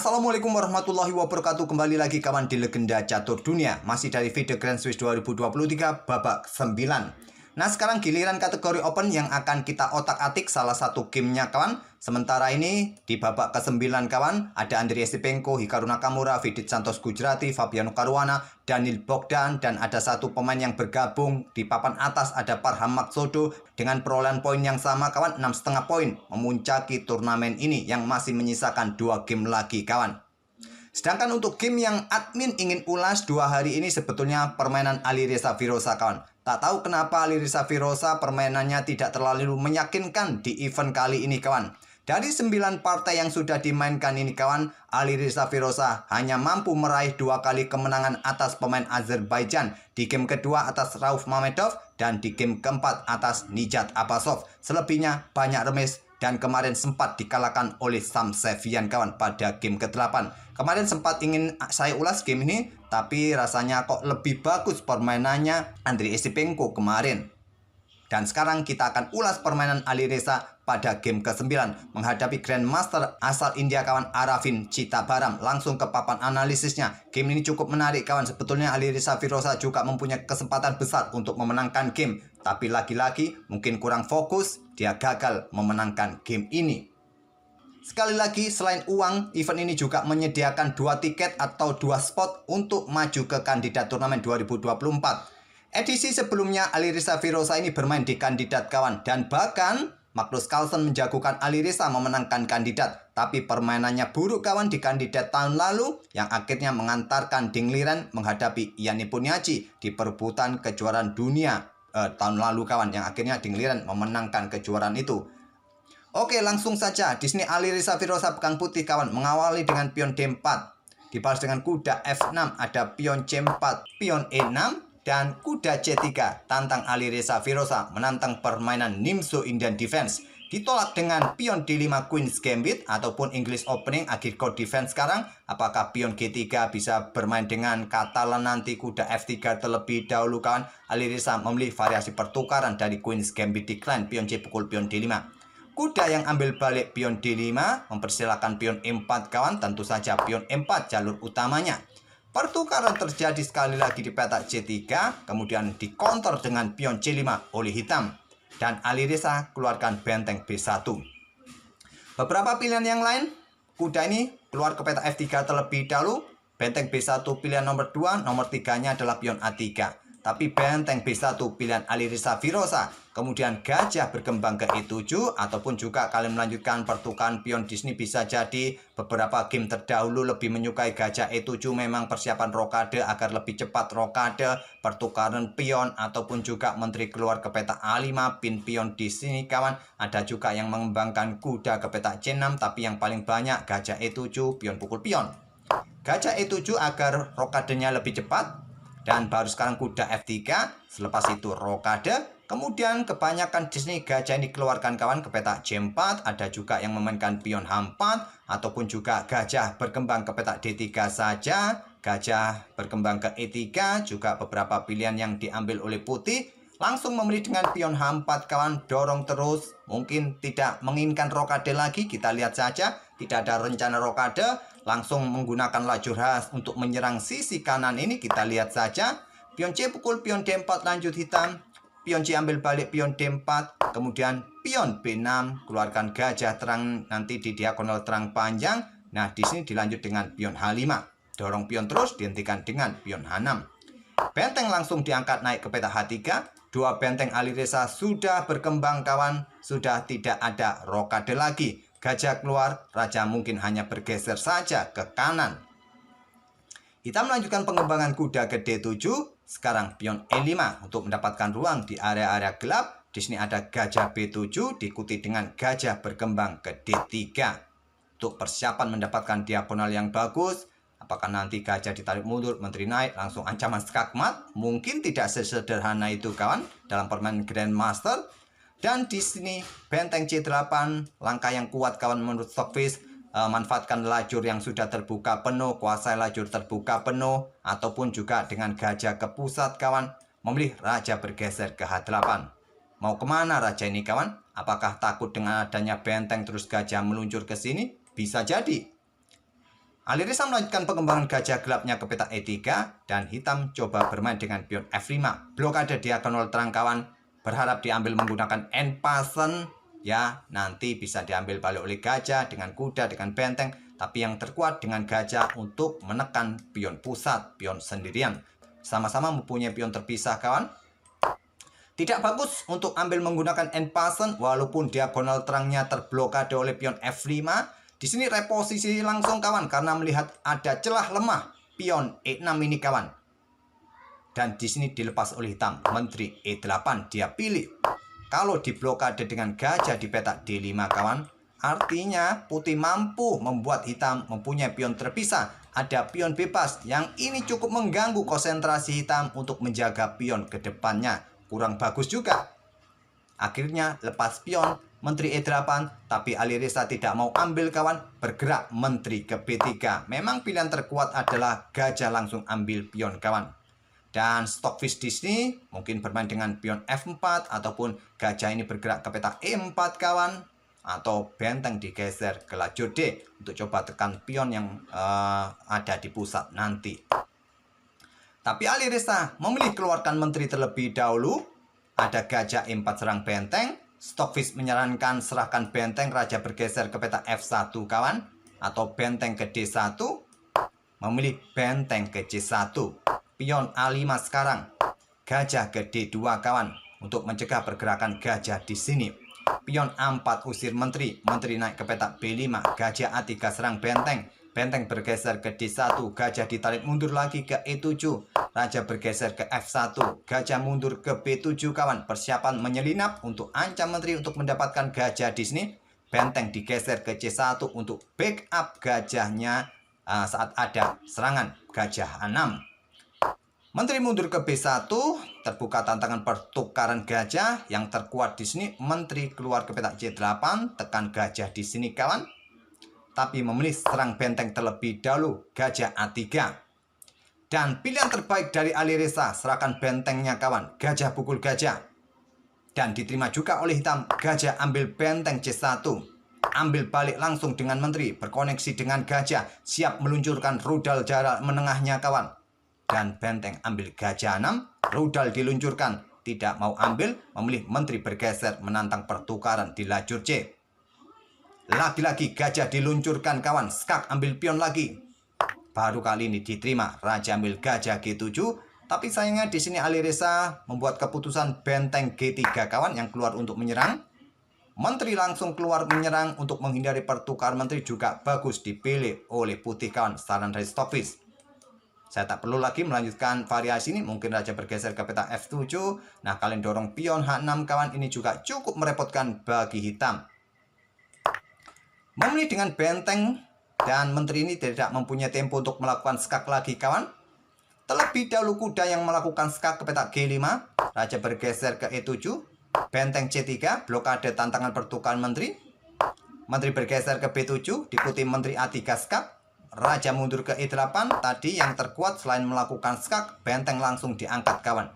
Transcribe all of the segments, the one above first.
Assalamualaikum warahmatullahi wabarakatuh. Kembali lagi kawan di Legenda Catur Dunia. Masih dari video Grand Swiss 2023 babak 9. Nah, sekarang giliran kategori open yang akan kita otak-atik salah satu gamenya kawan. Sementara ini di babak ke-9 kawan, ada Andriy Stepenko, Hikaru Nakamura, Vidit Santos Gujrati, Fabiano Caruana, Daniil Bogdan, dan ada satu pemain yang bergabung di papan atas, ada Parham Magshodo dengan perolehan poin yang sama kawan, 6,5 poin, memuncaki turnamen ini yang masih menyisakan 2 game lagi kawan. Sedangkan untuk game yang admin ingin ulas 2 hari ini sebetulnya permainan Alireza Firoza kawan. Tak tahu kenapa Alireza Firoza permainannya tidak terlalu meyakinkan di event kali ini kawan. Dari 9 partai yang sudah dimainkan ini kawan, Alireza Firoza hanya mampu meraih 2 kali kemenangan atas pemain Azerbaijan. Di game kedua atas Rauf Mamedov dan di game keempat atas Nijat Abbasov. Selebihnya banyak remis dan kemarin sempat dikalahkan oleh Sam Sevian kawan pada game ke-8. Kemarin sempat ingin saya ulas game ini, tapi rasanya kok lebih bagus permainannya Andriy Stepenko kemarin. Dan sekarang kita akan ulas permainan Alireza pada game ke-9 menghadapi Grandmaster asal India kawan Arvind Chidambaram. Langsung ke papan analisisnya. Game ini cukup menarik kawan. Sebetulnya Alireza Firoza juga mempunyai kesempatan besar untuk memenangkan game. Tapi lagi-lagi mungkin kurang fokus, dia gagal memenangkan game ini. Sekali lagi, selain uang, event ini juga menyediakan 2 tiket atau 2 spot untuk maju ke kandidat turnamen 2024. Edisi sebelumnya Alireza Firoza ini bermain di kandidat kawan, dan bahkan Magnus Carlsen menjagokan Alireza memenangkan kandidat. Tapi permainannya buruk kawan di kandidat tahun lalu yang akhirnya mengantarkan Ding Liren menghadapi Ian Nepomniachtchi di perebutan kejuaraan dunia tahun lalu kawan, yang akhirnya Ding Liren memenangkan kejuaraan itu. Oke, langsung saja. Di sini Alireza Firoza pegang putih kawan, mengawali dengan pion D4. Dibalas dengan kuda F6, ada pion C4, pion E6, dan kuda C3. Tantang Alireza Firoza menantang permainan Nimzo Indian Defense. Ditolak dengan pion D5 Queen's Gambit ataupun English Opening Agirco Defense sekarang. Apakah pion G3 bisa bermain dengan Catalan nanti kuda F3 terlebih dahulu kawan? Alireza memilih variasi pertukaran dari Queen's Gambit Decline, pion C pukul pion D5. Kuda yang ambil balik pion D5 mempersilahkan pion E4 kawan, tentu saja pion E4 jalur utamanya. Pertukaran terjadi sekali lagi di petak C3, kemudian dikonter dengan pion C5 oleh hitam. Dan Alireza keluarkan benteng B1. Beberapa pilihan yang lain, kuda ini keluar ke petak F3 terlebih dahulu. Benteng B1 pilihan nomor 2, nomor 3-nya adalah pion A3. Tapi benteng B1 pilihan Alireza Firoza. Kemudian gajah berkembang ke E7, ataupun juga kalian melanjutkan pertukaran pion di sini bisa jadi beberapa game terdahulu lebih menyukai gajah E7, memang persiapan rokade agar lebih cepat rokade, pertukaran pion ataupun juga menteri keluar ke petak A5, pin pion di sini kawan. Ada juga yang mengembangkan kuda ke petak C6, tapi yang paling banyak gajah E7, pion pukul pion. Gajah E7 agar rokadenya lebih cepat. Dan baru sekarang kuda F3, selepas itu rokade. Kemudian kebanyakan di sini gajah ini dikeluarkan kawan ke petak C4. Ada juga yang memainkan pion H4, ataupun juga gajah berkembang ke petak D3 saja. Gajah berkembang ke E3, juga beberapa pilihan yang diambil oleh putih. Langsung memilih dengan pion H4 kawan, dorong terus. Mungkin tidak menginginkan rokade lagi, kita lihat saja. Tidak ada rencana rokade, langsung menggunakan lajur khas untuk menyerang sisi kanan ini, kita lihat saja. Pion C pukul pion D4 lanjut hitam. Pion C ambil balik pion D4, kemudian pion B6, keluarkan gajah terang nanti di diagonal terang panjang. Nah, di sini dilanjut dengan pion H5. Dorong pion terus, dihentikan dengan pion H6. Benteng langsung diangkat naik ke petak H3. 2 benteng Alireza sudah berkembang kawan, sudah tidak ada rokade lagi. Gajah keluar, raja mungkin hanya bergeser saja ke kanan. Hitam melanjutkan pengembangan kuda ke D7. Sekarang pion E5 untuk mendapatkan ruang di area-area gelap. Di sini ada gajah B7 diikuti dengan gajah berkembang ke D3. Untuk persiapan mendapatkan diagonal yang bagus. Apakah nanti gajah ditarik mundur, menteri naik, langsung ancaman skakmat? Mungkin tidak sesederhana itu kawan dalam permainan Grandmaster. Dan di sini benteng C8, langkah yang kuat kawan menurut Stockfish. Manfaatkan lajur yang sudah terbuka penuh, kuasai lajur terbuka penuh, ataupun juga dengan gajah ke pusat kawan. Memilih raja bergeser ke H8. Mau kemana raja ini kawan? Apakah takut dengan adanya benteng terus gajah meluncur ke sini? Bisa jadi. Alireza melanjutkan pengembangan gajah gelapnya ke peta E3 dan hitam coba bermain dengan pion F5. Blokade diagonal terang kawan, berharap diambil menggunakan end pasen. Ya, nanti bisa diambil balik oleh gajah dengan kuda, dengan benteng. Tapi yang terkuat dengan gajah untuk menekan pion pusat, pion sendirian. Sama-sama mempunyai pion terpisah kawan. Tidak bagus untuk ambil menggunakan end pasen walaupun diagonal terangnya terblokade oleh pion F5. Di sini reposisi langsung kawan karena melihat ada celah lemah pion E6 ini kawan. Dan di sini dilepas oleh hitam, menteri E8 dia pilih. Kalau diblokade dengan gajah di peta D5 kawan, artinya putih mampu membuat hitam mempunyai pion terpisah. Ada pion bebas yang ini cukup mengganggu konsentrasi hitam untuk menjaga pion ke depannya. Kurang bagus juga. Akhirnya lepas pion menteri E8, tapi Alireza tidak mau ambil kawan, bergerak menteri ke B3. Memang pilihan terkuat adalah gajah langsung ambil pion kawan. Dan Stockfish di sini mungkin bermain dengan pion F4 ataupun gajah ini bergerak ke peta E4 kawan, atau benteng digeser ke lajur D untuk coba tekan pion yang ada di pusat nanti. Tapi Alireza memilih keluarkan menteri terlebih dahulu. Ada gajah E4 serang benteng. Stockfish menyarankan serahkan benteng, raja bergeser ke peta F1 kawan, atau benteng ke D1. Memilih benteng ke C1. Pion A5 sekarang. Gajah ke D2 kawan, untuk mencegah pergerakan gajah di sini. Pion A4 usir menteri. Menteri naik ke peta B5. Gajah A3 serang benteng. Benteng bergeser ke D1. Gajah ditarik mundur lagi ke E7. Raja bergeser ke F1. Gajah mundur ke B7 kawan. Persiapan menyelinap untuk ancam menteri untuk mendapatkan gajah di sini. Benteng digeser ke C1 untuk backup gajahnya saat ada serangan gajah A6. Menteri mundur ke B1, terbuka tantangan pertukaran gajah. Yang terkuat di sini menteri keluar ke peta C8, tekan gajah di sini kawan. Tapi memilih serang benteng terlebih dahulu, gajah A3. Dan pilihan terbaik dari Alireza, serahkan bentengnya kawan, gajah pukul gajah. Dan diterima juga oleh hitam, gajah ambil benteng C1. Ambil balik langsung dengan menteri, berkoneksi dengan gajah, siap meluncurkan rudal jarak menengahnya kawan. Dan benteng ambil gajah 6, rudal diluncurkan, tidak mau ambil, memilih menteri bergeser menantang pertukaran di lajur C. Lagi-lagi gajah diluncurkan kawan, skak ambil pion lagi. Baru kali ini diterima, raja ambil gajah G7, tapi sayangnya di sini Alireza membuat keputusan benteng G3 kawan yang keluar untuk menyerang. Menteri langsung keluar menyerang untuk menghindari pertukaran menteri juga bagus dipilih oleh putih kawan, saran dari Stockfish. Saya tak perlu lagi melanjutkan variasi ini, mungkin raja bergeser ke peta F7. Nah, kalian dorong pion H6 kawan, ini juga cukup merepotkan bagi hitam. Memilih dengan benteng dan menteri ini tidak mempunyai tempo untuk melakukan skak lagi kawan. Terlebih dahulu kuda yang melakukan skak ke peta G5, raja bergeser ke E7, benteng C3, blokade tantangan pertukaran menteri. Menteri bergeser ke B7, diikuti menteri A3 skak. Raja mundur ke E8, tadi yang terkuat selain melakukan skak, benteng langsung diangkat kawan.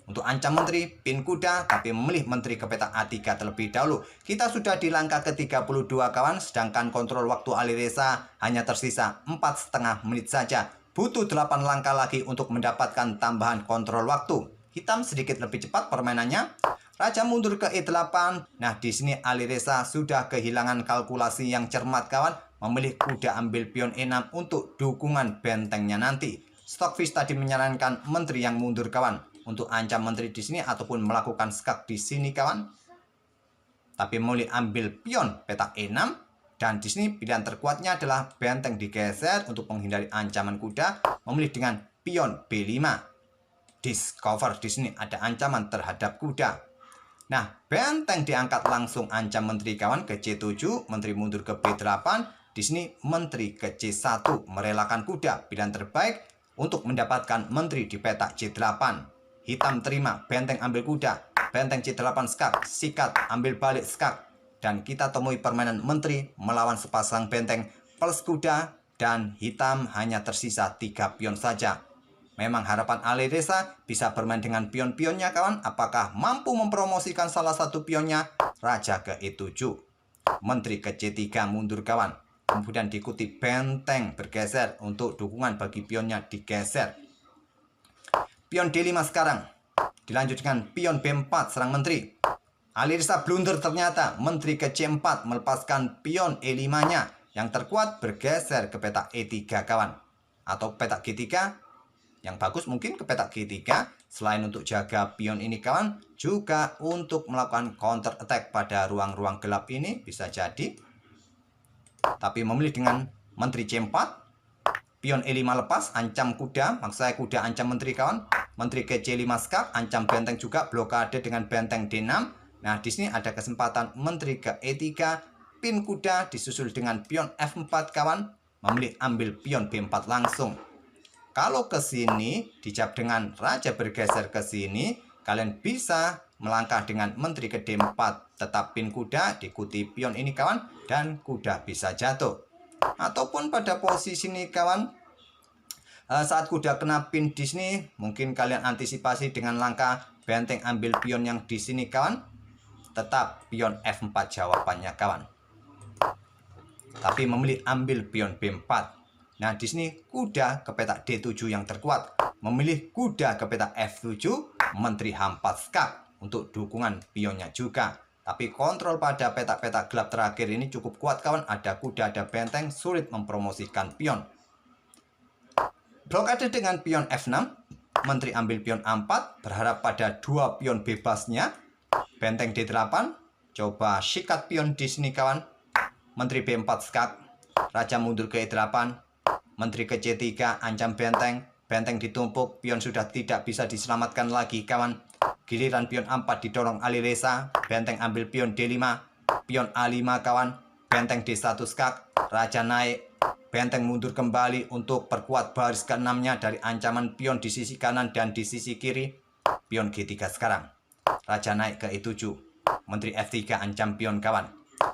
Untuk ancam menteri, pin kuda, tapi memilih menteri ke peta A3 terlebih dahulu. Kita sudah di langkah ke-32 kawan, sedangkan kontrol waktu Alireza hanya tersisa 4,5 menit saja. Butuh 8 langkah lagi untuk mendapatkan tambahan kontrol waktu. Hitam sedikit lebih cepat permainannya. Raja mundur ke E8. Nah, di sini Alireza sudah kehilangan kalkulasi yang cermat kawan. Memilih kuda ambil pion E6 untuk dukungan bentengnya nanti. Stockfish tadi menyarankan menteri yang mundur kawan, untuk ancam menteri di sini ataupun melakukan skak di sini kawan. Tapi memilih ambil pion peta E6 dan di sini pilihan terkuatnya adalah benteng digeser untuk menghindari ancaman kuda, memilih dengan pion B5. Discover di sini ada ancaman terhadap kuda. Nah, benteng diangkat langsung ancam menteri kawan ke C7, menteri mundur ke B8. Di sini menteri ke C1 merelakan kuda, pilihan terbaik untuk mendapatkan menteri di peta C8. Hitam terima, benteng ambil kuda, benteng C8 skak, sikat, ambil balik skak. Dan kita temui permainan menteri melawan sepasang benteng plus kuda, dan hitam hanya tersisa 3 pion saja. Memang harapan Alireza bisa bermain dengan pion-pionnya kawan. Apakah mampu mempromosikan salah satu pionnya? Raja ke E7, menteri ke C3 mundur kawan. Kemudian diikuti benteng bergeser untuk dukungan bagi pionnya digeser. Pion D5 sekarang. Dilanjutkan pion B4 serang menteri. Alirisa blunder ternyata. Menteri ke C4 melepaskan pion E5-nya. Yang terkuat bergeser ke petak E3 kawan. Atau petak G3. Yang bagus mungkin ke petak G3. Selain untuk jaga pion ini kawan, juga untuk melakukan counter attack pada ruang-ruang gelap ini bisa jadi. Tapi memilih dengan menteri C4. Pion E5 lepas, ancam kuda. Maksud saya kuda ancam menteri kawan. Menteri ke C5 skak, ancam benteng juga, blokade dengan benteng D6. Nah, di sini ada kesempatan menteri ke E3, pin kuda disusul dengan pion F4 kawan, memilih ambil pion B4 langsung. Kalau ke sini dijawab dengan raja bergeser ke sini, kalian bisa melangkah dengan menteri ke D4, tetap pin kuda diikuti pion ini kawan, dan kuda bisa jatuh. Ataupun pada posisi ini kawan, saat kuda kena pin di sini, mungkin kalian antisipasi dengan langkah benteng ambil pion yang di sini kawan. Tetap pion F4 jawabannya kawan. Tapi memilih ambil pion B4. Nah, di sini kuda ke petak D7 yang terkuat. Memilih kuda ke petak F7, menteri H4 skak untuk dukungan pionnya juga. Tapi kontrol pada petak-petak gelap terakhir ini cukup kuat kawan. Ada kuda, ada benteng, sulit mempromosikan pion. Blokade dengan pion F6, menteri ambil pion A4, berharap pada dua pion bebasnya. Benteng D8, coba sikat pion di sini kawan. Menteri B4 skak, raja mundur ke E8, menteri ke C3, ancam benteng. Benteng ditumpuk, pion sudah tidak bisa diselamatkan lagi kawan. Giliran pion A4 didorong Alireza, benteng ambil pion D5, pion A5 kawan. Benteng D1 skak, raja naik. Benteng mundur kembali untuk perkuat baris ke-6-nya dari ancaman pion di sisi kanan dan di sisi kiri. Pion G3 sekarang. Raja naik ke E7. Menteri F3 ancam pion kawan.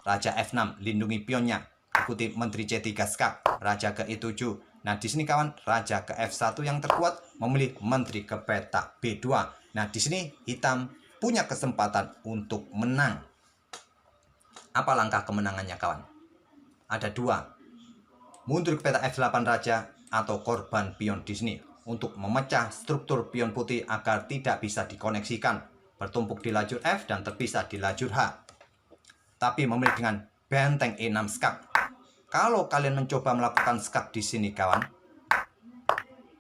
Raja F6 lindungi pionnya. Ikuti menteri C3 skak. Raja ke E7. Nah, di sini kawan, raja ke F1 yang terkuat memilih menteri ke petak B2. Nah, di sini hitam punya kesempatan untuk menang. Apa langkah kemenangannya kawan? Ada dua. Mundur ke petak F8 raja atau korban pion di sini untuk memecah struktur pion putih agar tidak bisa dikoneksikan, bertumpuk di lajur F dan terpisah di lajur H. Tapi memilih dengan benteng E6 skak. Kalau kalian mencoba melakukan skak di sini kawan,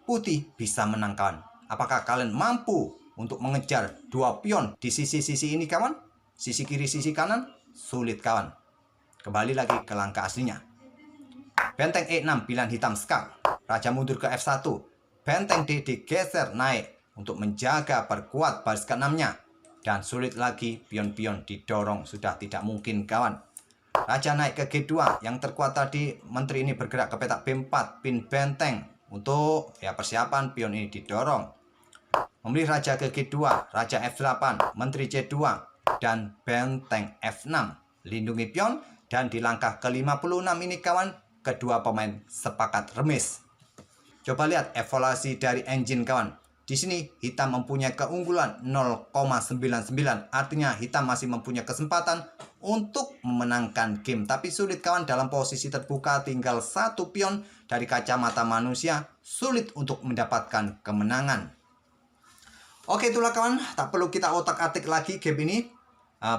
putih bisa menang kawan. Apakah kalian mampu untuk mengejar dua pion di sisi-sisi ini kawan? Sisi kiri, sisi kanan? Sulit kawan. Kembali lagi ke langkah aslinya. Benteng E6 pilihan hitam skak. Raja mundur ke F1. Benteng D digeser naik untuk menjaga perkuat baris ke-6-nya. Dan sulit lagi pion-pion didorong. Sudah tidak mungkin kawan. Raja naik ke G2. Yang terkuat tadi menteri ini bergerak ke petak B4. Pin benteng. Untuk persiapan pion ini didorong. Memilih raja ke G2. Raja F8. Menteri C2. Dan benteng F6. Lindungi pion. Dan di langkah ke-56 ini kawan, kedua pemain sepakat remis. Coba lihat evaluasi dari engine kawan. Di sini hitam mempunyai keunggulan 0,99. Artinya hitam masih mempunyai kesempatan untuk memenangkan game. Tapi sulit kawan, dalam posisi terbuka tinggal satu pion dari kacamata manusia. Sulit untuk mendapatkan kemenangan. Oke, itulah kawan. Tak perlu kita otak-atik lagi game ini.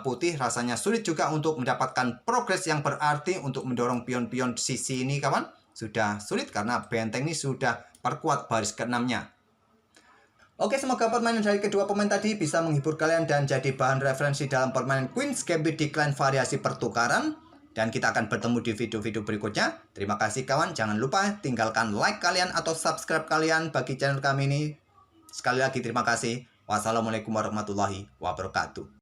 Putih rasanya sulit juga untuk mendapatkan progres yang berarti untuk mendorong pion-pion sisi ini kawan. Sudah sulit karena benteng ini sudah perkuat baris ke-6-nya. Oke, semoga permainan dari kedua pemain tadi bisa menghibur kalian dan jadi bahan referensi dalam permainan Queen's Gambit Decline variasi pertukaran. Dan kita akan bertemu di video-video berikutnya. Terima kasih kawan, jangan lupa tinggalkan like kalian atau subscribe kalian bagi channel kami ini. Sekali lagi terima kasih. Wassalamualaikum warahmatullahi wabarakatuh.